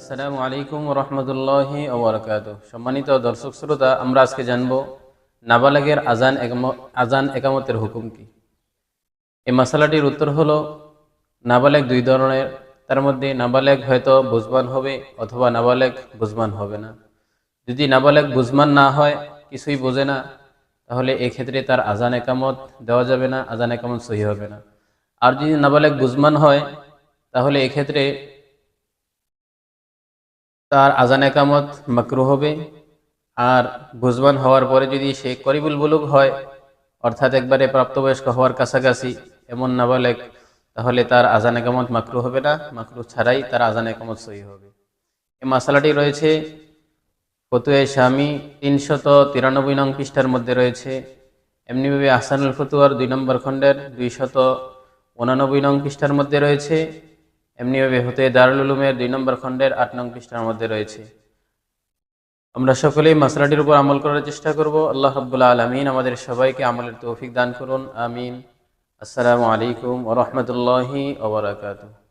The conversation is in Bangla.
আসসালামু আলাইকুম রহমতুল্লাহি ওবরাকাতুহু। সম্মানিত দর্শক শ্রোতা, আমরা আজকে জানব নাবালেগের আজান একামতের হুকুম কি। এই মশালাটির উত্তর হলো, নাবালেগ দুই ধরনের। তার মধ্যে নাবালেগ হয়তো বুঝবান হবে অথবা নাবালেগ বুঝবান হবে না। যদি নাবালেগ বুঝমান না হয়, কিছুই বোঝে না, তাহলে এক্ষেত্রে তার আজান একামত দেওয়া যাবে না, আজান একামত সহি হবে না। আর যদি নাবালেগ বুঝমান হয়, তাহলে এক্ষেত্রে তার আজান একামত মাকরুহ হবে। আর বুঝবান হওয়ার পরে যদি সে করিবুল বুলুগ হয়, অর্থাৎ একবারে প্রাপ্তবয়স্ক হওয়ার কাছাকাছি এমন নাবালেগ, তাহলে তার আজান একামত মাকরুহ হবে না, মাকরুহ ছাড়াই তার আজান একামত সহি হবে। এই মাসালাটি রয়েছে ফতুয়া শামি 393 নং পৃষ্ঠার মধ্যে রয়েছে। এমনিভাবে আহসানুল ফতুয়ার 2 নম্বর খণ্ডের 289 নং পৃষ্ঠার মধ্যে রয়েছে। এমনিভাবে ফতুয়া দারুল উলুমের 2 নম্বর খণ্ডের 8 নং পৃষ্ঠার মধ্যে রয়েছে। আমরা সকলেই মাসলাটির উপর আমল করার চেষ্টা করব। আল্লাহ রাব্বুল আলামিন আমাদের সবাইকে আমলের তৌফিক দান করুন, আমিন। আসসালামু আলাইকুম ওয়া রাহমাতুল্লাহি ওয়া বারাকাতুহু।